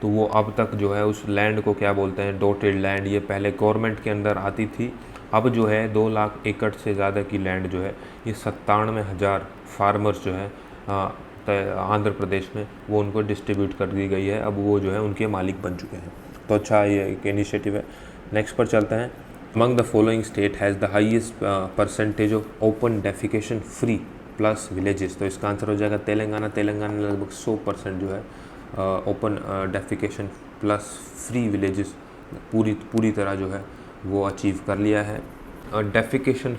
तो वो अब तक जो है उस लैंड को क्या बोलते हैं? Dotted land. ये पहले गवर्नमेंट के अंदर आती थी। अब जो है 2 लाख एकड़ से ज़्यादा की लैंड जो है ये 97,000 फार्मर्स जो है आंध्र प्रदेश में वो उनको डिस्ट्रीब्यूट कर दी गई है। अब वो जो है उनके मालिक बन चुके हैं। तो अच्छा ये एक इनिशिएटिव है। नेक्स्ट पर चलते हैं। Among the following state has the highest percentage of open defecation free plus villages. तो इसका आंसर हो जाएगा तेलंगाना। तेलंगाना में लगभग 100% जो है open defecation plus free villages पूरी तरह जो है वो अचीव कर लिया है। डेफिकेशन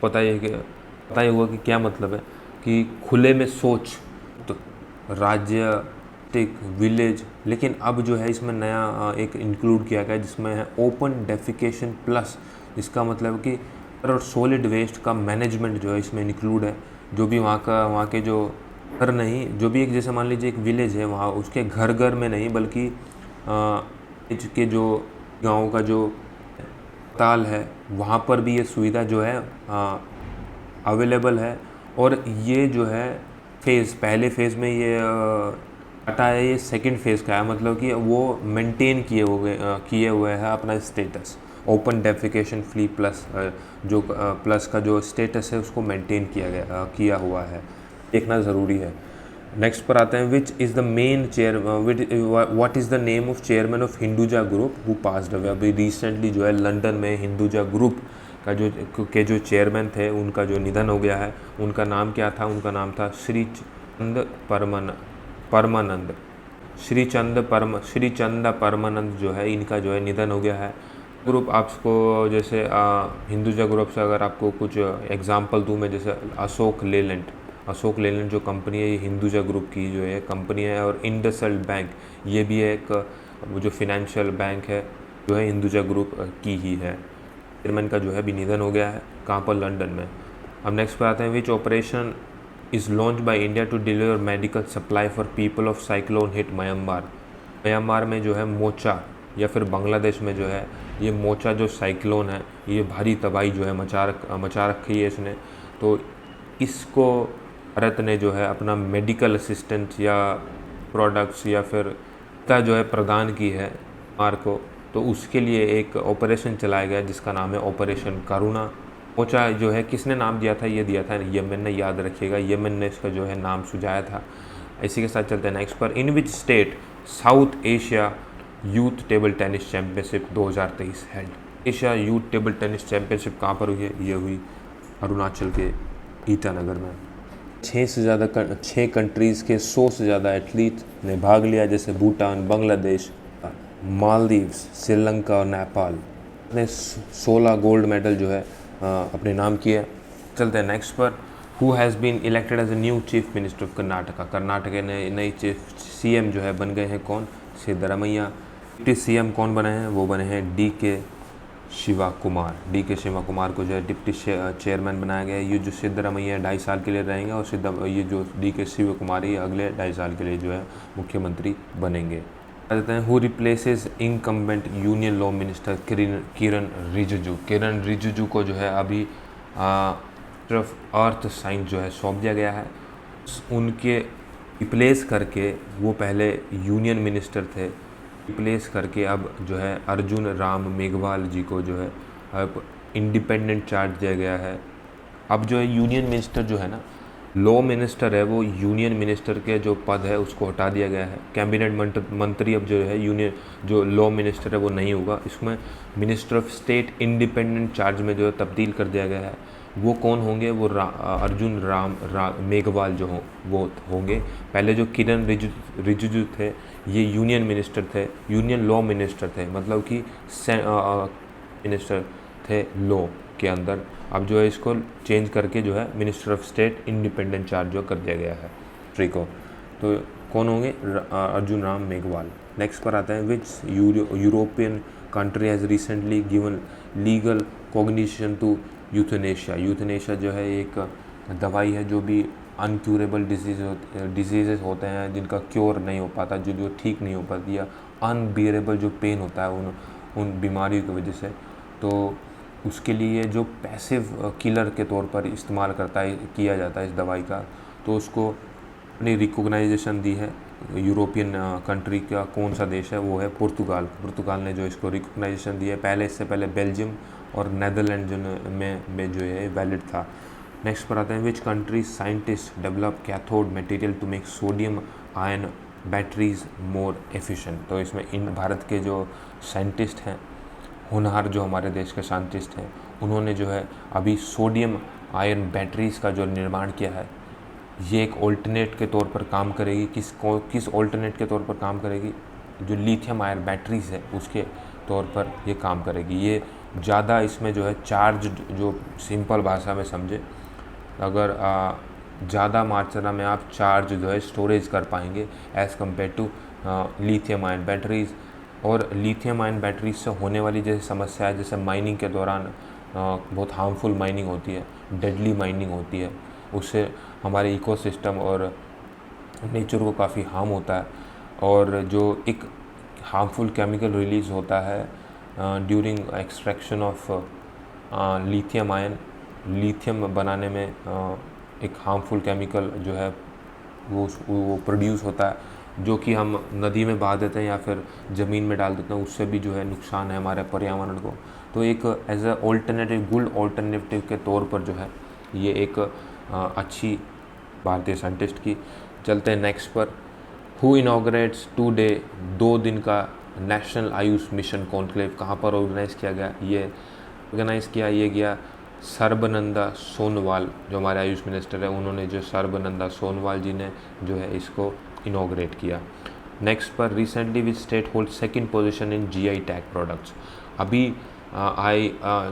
पता ही होगा कि क्या मतलब है, कि खुले में शौच, तो राज्य टेक विलेज, लेकिन अब जो है इसमें नया एक इंक्लूड किया गया जिसमें है ओपन डेफिकेशन प्लस। इसका मतलब कि और सॉलिड वेस्ट का मैनेजमेंट जो है इसमें इंक्लूड है। जो भी वहाँ के जो घर नहीं, जो भी एक जैसे मान लीजिए एक विलेज है, वहाँ उसके घर में नहीं बल्कि के जो गांव का जो अस्पताल है वहाँ पर भी ये सुविधा जो है अवेलेबल है। और ये जो है पहले फेज़ में ये डाटा है, ये सेकंड फेज़ का है, मतलब कि वो मेंटेन किए हुए है अपना status. Open defecation free plus जो प्लस का जो स्टेटस है उसको मेंटेन किया हुआ है, देखना ज़रूरी है। नेक्स्ट पर आते हैं। Which is the main what is the name of chairman of Hinduja group who passed away. अभी रिसेंटली जो है लंदन में हिंदुजा ग्रुप का जो चेयरमैन थे उनका जो निधन हो गया है, उनका नाम क्या था? उनका नाम था श्रीचंद परमानंद जो है इनका जो है निधन हो गया है। ग्रुप आपको जैसे हिंदुजा ग्रुप से अगर आपको कुछ एग्जांपल दूँ मैं, जैसे अशोक लेलैंड जो कंपनी है ये हिंदुजा ग्रुप की जो है कंपनी है। और इंडसइंड बैंक ये भी एक जो फिनेंशियल बैंक है जो है हिंदुजा ग्रुप की ही है। चेयरमैन का जो है भी निधन हो गया है, कहाँ पर? लंदन में। अब नेक्स्ट पर आते हैं। Which operation is launch by India to deliver medical supply for people of cyclone hit Myanmar में जो है मोचा, या फिर बांग्लादेश में जो है ये मोचा जो साइक्लोन है ये भारी तबाही जो है मचा रखी है इसने। तो इसको भारत ने जो है अपना मेडिकल असिस्टेंट या प्रोडक्ट्स या फिर जो है प्रदान की है म्यांमार को। तो उसके लिए एक ऑपरेशन चलाया गया जिसका नाम है ऑपरेशन करुणा। मोचा जो है किसने नाम दिया था? ये दिया था यमन ने, याद रखिएगा, यमन ने इसका जो है नाम सुझाया था। इसी के साथ चलते हैं नेक्स्ट पर। In which state South Asia youth table tennis championship 2023 held. Asia youth table tennis championship कहाँ पर हुई है? ये हुई अरुणाचल के ईटानगर में। छः कंट्रीज़ के 100 से ज़्यादा एथलीट ने भाग लिया, जैसे भूटान, बांग्लादेश, मालदीव्स, श्रीलंका और नेपाल ने 16 गोल्ड मेडल जो है अपने नाम किया। चलते हैं नेक्स्ट पर। Who has been elected as a new chief minister of Karnataka. Karnataka के नई चीफ सीएम जो है बन गए हैं कौन? सिद्धरामैया। डिप्टी सीएम कौन बने हैं? वो बने हैं डी.के. शिवा कुमार। डी.के. शिवा कुमार को जो है डिप्टी चेयरमैन बनाया गया है। ये जो सिद्धरामैया 2.5 साल के लिए रहेंगे और ये जो डी.के. शिवा कुमार ये अगले 2.5 साल के लिए जो है मुख्यमंत्री बनेंगे। कहते हैं who replaces incumbent union law minister Kiren Rijiju. Kiren Rijiju को जो है अभी सिर्फ अर्थ साइंस जो है सौंप दिया गया है। उनके रिप्लेस करके, वो पहले यूनियन मिनिस्टर थे, रिप्लेस करके अब जो है अर्जुन राम मेघवाल जी को जो है अब इंडिपेंडेंट चार्ज दिया गया है। अब जो है यूनियन मिनिस्टर जो है ना, लॉ मिनिस्टर है, वो यूनियन मिनिस्टर के जो पद है उसको हटा दिया गया है। कैबिनेट मंत्री अब जो है यूनियन जो लॉ मिनिस्टर है वो नहीं होगा, इसमें minister of state independent charge में जो है तब्दील कर दिया गया है। वो कौन होंगे? वो अर्जुन राम मेघवाल जो वो होंगे। पहले जो किरण रिजिजू थे ये यूनियन मिनिस्टर थे, यूनियन लॉ मिनिस्टर थे, मतलब कि मिनिस्टर थे लॉ के अंदर। अब जो है इसको चेंज करके जो है minister of state independent charge जो कर दिया गया है ट्री को। तो कौन होंगे? अर्जुन राम मेघवाल। नेक्स्ट पर आता है which European country has recently given legal cognition to euthanasia. Euthanasia जो है एक दवाई है जो भी अनक्यूरेबल डिजीज़ होते हैं जिनका क्योर नहीं हो पाता, जो ठीक नहीं हो पाती, या अनबियरेबल जो पेन होता है उन बीमारियों की वजह से, तो उसके लिए जो पैसिव किलर के तौर पर इस्तेमाल किया जाता है इस दवाई का, तो उसको अपनी रिकॉग्नाइजेशन दी है। यूरोपियन कंट्री का कौन सा देश है? वो है पुर्तगाल। पुर्तगाल ने जो इसको रिकॉग्नाइजेशन दी है। इससे पहले बेल्जियम और नेदरलैंड में जो है वैलिड था। नेक्स्ट पर आते हैं which country scientist develop cathode material to make sodium ion batteries more efficient. तो इसमें भारत के जो साइंटिस्ट हैं, होनहार जो हमारे देश के साइंटिस्ट हैं, उन्होंने जो है अभी सोडियम आयन बैटरीज़ का जो निर्माण किया है, ये एक ऑल्टरनेट के तौर पर काम करेगी। किस ऑल्टरनेट के तौर पर काम करेगी? जो लिथियम आयन बैटरीज़ है उसके तौर पर ये काम करेगी। ये ज़्यादा इसमें जो है चार्ज, जो सिंपल भाषा में समझे, अगर ज़्यादा मात्रा में आप चार्ज जो है स्टोरेज कर पाएंगे as compare to lithium ion batteries. और लिथियम आयन बैटरीज से होने वाली जैसे समस्या है, जैसे माइनिंग के दौरान बहुत हार्मफुल माइनिंग होती है, डेडली माइनिंग होती है, उससे हमारे इकोसिस्टम और नेचर को काफ़ी हार्म होता है। और जो एक हार्मफुल केमिकल रिलीज़ होता है during extraction of lithium ion, lithium बनाने में एक हार्मफुल केमिकल जो है वो प्रोड्यूस होता है, जो कि हम नदी में बहा देते हैं या फिर ज़मीन में डाल देते हैं, उससे भी जो है नुकसान है हमारे पर्यावरण को। तो एक as a alternative, good alternative के तौर पर जो है ये एक अच्छी भारतीय साइंटिस्ट की। चलते हैं नेक्स्ट पर। हु इनॉग्रेट्स टुडे 2 दिन का नेशनल आयुष मिशन कॉन्क्लेव कहाँ पर ऑर्गेनाइज़ किया गया? ये गया सर्बानंदा सोनोवाल, जो हमारे आयुष मिनिस्टर है, उन्होंने जो सर्बानंदा सोनोवाल जी ने जो है इसको इनॉग्रेट किया। नेक्स्ट पर recently which state hold second position in GI tag products. अभी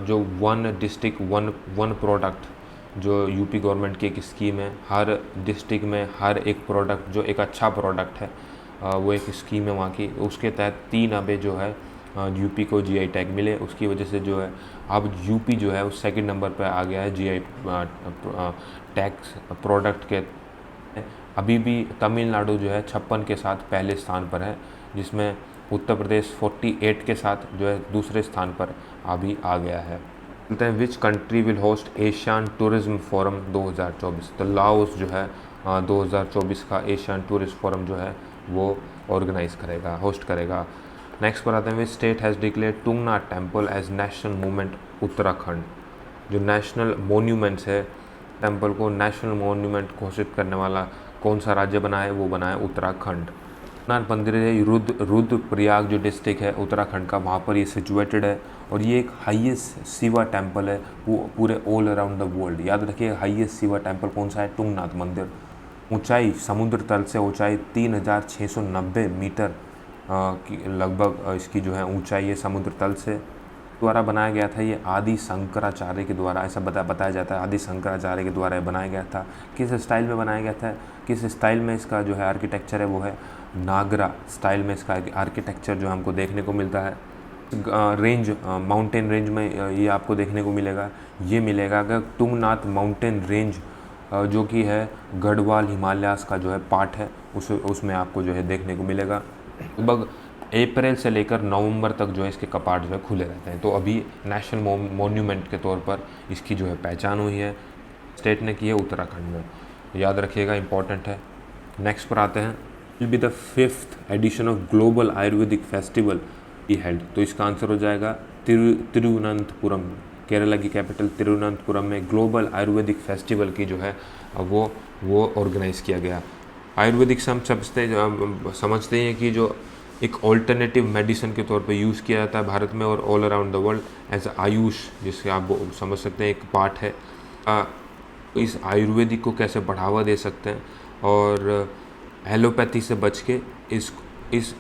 जो वन डिस्ट्रिक्ट वन प्रोडक्ट जो यूपी गवर्नमेंट की एक स्कीम है, हर डिस्ट्रिक्ट में हर एक प्रोडक्ट जो एक अच्छा प्रोडक्ट है वो एक स्कीम है वहाँ की, उसके तहत 3 अबे जो है यूपी को जीआई टैग मिले। उसकी वजह से जो है अब यूपी जो है उस सेकंड नंबर पर आ गया है जीआई टैग प्रोडक्ट के। अभी भी तमिलनाडु जो है 56 के साथ पहले स्थान पर है, जिसमें उत्तर प्रदेश 48 के साथ जो है दूसरे स्थान पर अभी आ गया है। बोलते हैं which country will host Asian tourism forum 2024। तो लाओस जो है 2024 का एशियन टूरिस्ट फोरम जो है वो ऑर्गेनाइज करेगा, होस्ट करेगा। नेक्स्ट पर आते हैं which state has declare Tungnath temple as national monument Uttarakhand. जो नेशनल मोन्यूमेंट्स है, टेम्पल को नेशनल मोन्यूमेंट घोषित करने वाला कौन सा राज्य बना है? वो बना है उत्तराखंड। नाथ मंदिर है रुद्रप्रयाग जो डिस्ट्रिक्ट है उत्तराखंड का, वहाँ पर ये सिचुएटेड है और ये एक हाईएस्ट शिवा टेम्पल है पूरे ऑल अराउंड द वर्ल्ड। याद रखिए हाईएस्ट शिवा टेम्पल कौन सा है, तुंगनाथ मंदिर। ऊंचाई समुद्र तल से ऊंचाई 3690 मीटर की लगभग इसकी जो है ऊंचाई है समुद्र तल से। द्वारा बनाया गया था ये आदि शंकराचार्य के द्वारा, ऐसा बताया जाता है आदि शंकराचार्य के द्वारा बनाया गया था। किस स्टाइल में बनाया गया था, किस स्टाइल में इसका जो है आर्किटेक्चर है वो है नागरा स्टाइल में इसका आर्किटेक्चर जो हमको देखने को मिलता है। रेंज माउंटेन रेंज में ये आपको देखने को मिलेगा। ये मिलेगा अगर तुंगनाथ माउंटेन रेंज जो कि है गढ़वाल हिमालयास का जो है पार्ट है उसमें आपको जो है देखने को मिलेगा। लगभग अप्रैल से लेकर नवंबर तक जो है इसके कपाट जो है खुले रहते हैं। तो अभी नेशनल मोन्यूमेंट के तौर पर इसकी जो है पहचान हुई है, स्टेट ने की है उत्तराखंड में। तो याद रखिएगा, इंपॉर्टेंट है। नेक्स्ट पर आते हैं, will be the 5th edition of global ayurvedic festival be held. तो इसका आंसर हो जाएगा तिरुवनंतपुरम, केरला की कैपिटल तिरुवनंतपुरम में ग्लोबल आयुर्वेदिक फेस्टिवल की जो है वो ऑर्गेनाइज़ किया गया। आयुर्वेदिक से हम समझते हैं कि जो एक ऑल्टरनेटिव मेडिसिन के तौर पे यूज़ किया जाता है भारत में और all around the world as AYUSH, जिससे आप समझ सकते हैं एक पार्ट है। इस आयुर्वेदिक को कैसे बढ़ावा दे सकते हैं और एलोपैथी से बच के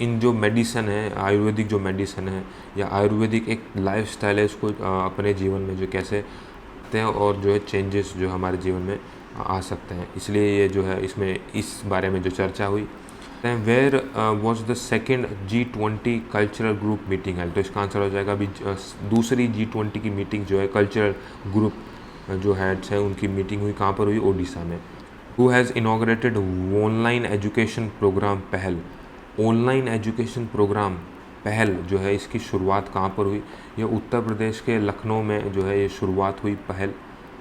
इन जो मेडिसिन है, आयुर्वेदिक जो मेडिसिन है या आयुर्वेदिक एक लाइफस्टाइल है, इसको अपने जीवन में जो कैसे करते हैं और जो है चेंजेस जो हमारे जीवन में आ सकते हैं। इसलिए ये जो है इसमें इस बारे में जो चर्चा हुई। Where was the second G20 cultural group meeting है। तो इसका आंसर हो जाएगा अभी दूसरी G20 की मीटिंग जो है कल्चरल ग्रुप जो हेड्स हैं उनकी मीटिंग हुई, कहाँ पर हुई, ओडिशा में। Who has inaugurated online education program Pahal. Online education program Pahal जो है इसकी शुरुआत कहाँ पर हुई, ये उत्तर प्रदेश के लखनऊ में जो है ये शुरुआत हुई। पहल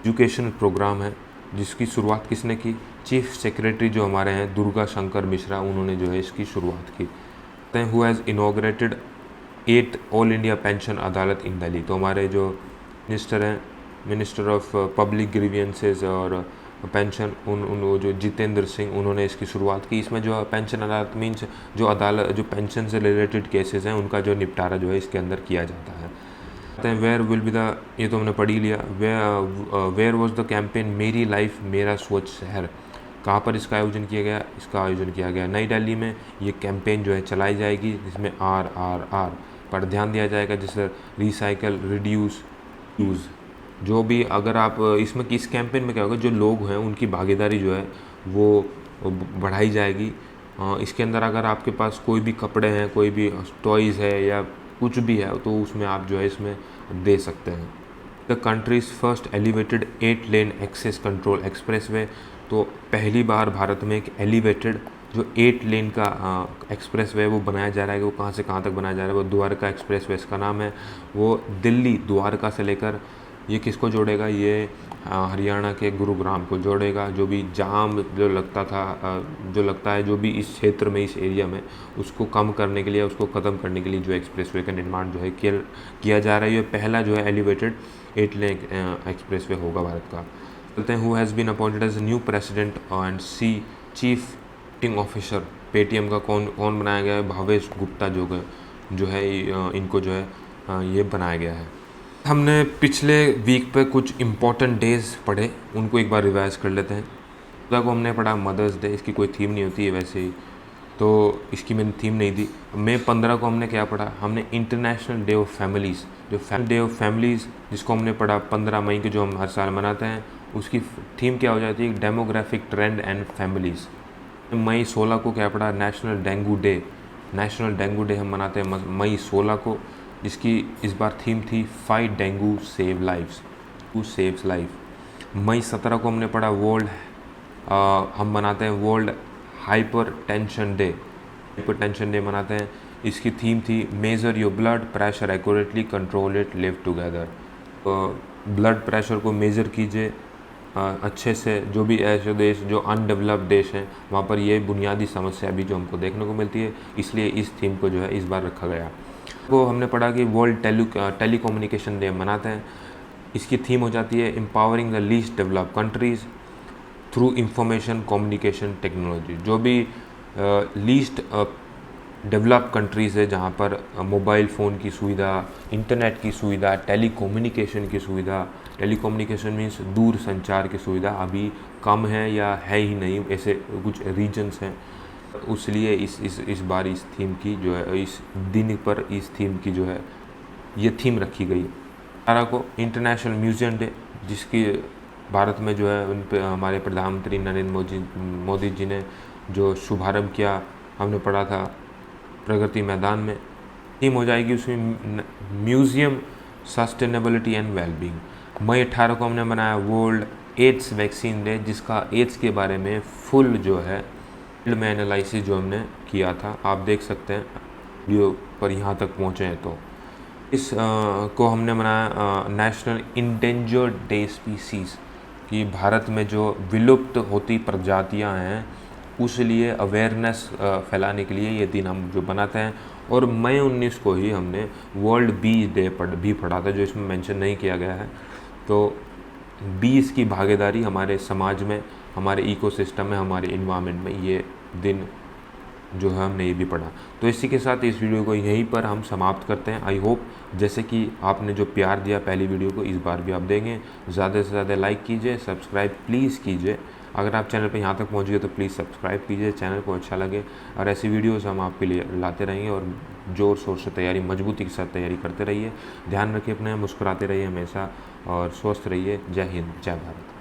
एजुकेशन प्रोग्राम है जिसकी शुरुआत किसने की, चीफ सेक्रेटरी जो हमारे हैं दुर्गा शंकर मिश्रा, उन्होंने जो है इसकी शुरुआत की। Who has inaugurated 8th all India pension अदालत इन दिल्ली। तो हमारे जो मिनिस्टर हैं, मिनिस्टर ऑफ पब्लिक ग्रीवियंसेस और पेंशन, उन जो जितेंद्र सिंह, उन्होंने इसकी शुरुआत की। इसमें जो पेंशन अदालत मीन्स जो अदालत जो पेंशन से रिलेटेड केसेस हैं उनका जो निपटारा जो है इसके अंदर किया जाता है। वेयर विल बी द, ये तो हमने पढ़ ही लिया। वेयर वॉज द कैंपेन मेरी लाइफ मेरा स्वच्छ शहर, कहाँ पर इसका आयोजन किया गया, इसका आयोजन किया गया नई दिल्ली में। ये कैंपेन जो है चलाई जाएगी जिसमें RRR पर ध्यान दिया जाएगा, जैसे रिसाइकल, रिड्यूस, यूज़। जो भी अगर आप इसमें किस कैंपेन में क्या होगा, जो लोग हैं उनकी भागीदारी जो है वो बढ़ाई जाएगी। इसके अंदर अगर आपके पास कोई भी कपड़े हैं, कोई भी टॉयज़ है या कुछ भी है तो उसमें आप जो है इसमें दे सकते हैं। The countries first elevated 8 lane access control expressway. तो पहली बार भारत में एक एलिवेटेड जो 8 लेन का एक्सप्रेस वे वो बनाया जा रहा है। वो कहाँ से कहाँ तक बनाया जा रहा है, वो द्वारका एक्सप्रेस वे इसका नाम है। वो दिल्ली द्वारका से लेकर ये किसको जोड़ेगा, ये हरियाणा के गुरुग्राम को जोड़ेगा। जो भी जाम जो लगता है जो भी इस क्षेत्र में, इस एरिया में, उसको कम करने के लिए, उसको ख़त्म करने के लिए जो एक्सप्रेसवे का निर्माण जो है किया जा रहा है। ये पहला जो है एलिवेटेड 8 लेन एक्सप्रेसवे होगा भारत का। बोलते हैं who has been appointed as new president and chief टिंग ऑफिसर। पेटीएम का कौन बनाया गया है, भावेश गुप्ता जो है इनको जो है ये बनाया गया है। हमने पिछले वीक पे कुछ इम्पॉर्टेंट डेज़ पढ़े, उनको एक बार रिवाइज कर लेते हैं। खुदा को हमने पढ़ा मदर्स डे, इसकी कोई थीम नहीं होती है वैसे ही, तो इसकी मैंने थीम नहीं दी। मई 15 को हमने क्या पढ़ा, हमने इंटरनेशनल डे ऑफ फैमिलीज़, जो डे ऑफ फैमिलीज़ जिसको हमने पढ़ा 15 मई को, जो हम हर साल मनाते हैं, उसकी थीम क्या हो जाती है, डेमोग्राफिक ट्रेंड एंड फैमिलीज़। मई 16 को क्या पढ़ा, national dengue day. National dengue day हम मनाते हैं मई 16 को, जिसकी इस बार थीम थी फाइट डेंगू सेव लाइफ्स, हू सेव्स लाइफ। मई 17 को हमने पढ़ा हम मनाते हैं world hyper tension day. Hyper tension day मनाते हैं, इसकी थीम थी major your blood pressure accurately, control it, live together. Blood pressure को मेज़र कीजिए अच्छे से। जो भी ऐसे देश जो अनडेवलप्ड देश हैं वहाँ पर ये बुनियादी समस्या भी जो हमको देखने को मिलती है, इसलिए इस थीम को जो है इस बार रखा गया। वो हमने पढ़ा कि वर्ल्ड टेलीकम्युनिकेशन डे मनाते हैं, इसकी थीम हो जाती है empowering the least developed countries through information communication technology. जो भी लीस्ट डेवलप कंट्रीज़ है जहाँ पर मोबाइल फ़ोन की सुविधा, इंटरनेट की सुविधा, टेलीकम्युनिकेशन की सुविधा, टेलीकम्युनिकेशन मीन्स दूर संचार की सुविधा अभी कम है या है ही नहीं, ऐसे कुछ रीजन्स हैं। उसलिए इस बार इस थीम की जो है, इस दिन पर इस थीम की जो है ये थीम रखी गई है। 18 को इंटरनेशनल म्यूज़ियम डे, जिसकी भारत में जो है उन पे हमारे प्रधानमंत्री नरेंद्र मोदी जी ने जो शुभारंभ किया, हमने पढ़ा था प्रगति मैदान में। थीम हो जाएगी उसमें म्यूज़ियम सस्टेनेबिलिटी एंड वेलबींग। मई 18 को हमने बनाया वर्ल्ड एड्स वैक्सीन डे, जिसका एड्स के बारे में फुल जो है फील्ड में एनालिसिस जो हमने किया था, आप देख सकते हैं वीडियो पर यहाँ तक पहुँचे हैं। तो इस को हमने बनाया नेशनल इंडेंजर्ड डे स्पीसीज़, कि भारत में जो विलुप्त होती प्रजातियां हैं उस लिए अवेयरनेस फैलाने के लिए ये दिन हम जो बनाते हैं। और मई 19 को ही हमने वर्ल्ड बीज डे भी पढ़ा था, जो इसमें मेंशन नहीं किया गया है। तो बीज की भागीदारी हमारे समाज में, हमारे इकोसिस्टम में, हमारे इन्वायरमेंट में, ये दिन जो है हमने ये भी पढ़ा। तो इसी के साथ इस वीडियो को यहीं पर हम समाप्त करते हैं। आई होप जैसे कि आपने जो प्यार दिया पहली वीडियो को, इस बार भी आप देंगे। ज़्यादा से ज़्यादा लाइक कीजिए, सब्सक्राइब प्लीज़ कीजिए। अगर आप चैनल पर यहाँ तक पहुँच गए तो प्लीज़ सब्सक्राइब कीजिए, चैनल को अच्छा लगे। और ऐसी वीडियोज़ हम आपके लिए लाते रहेंगे और ज़ोर शोर से तैयारी, मजबूती के साथ तैयारी करते रहिए। ध्यान रखिए अपने, मुस्कुराते रहिए हमेशा और स्वस्थ रहिए। जय हिंद, जय भारत।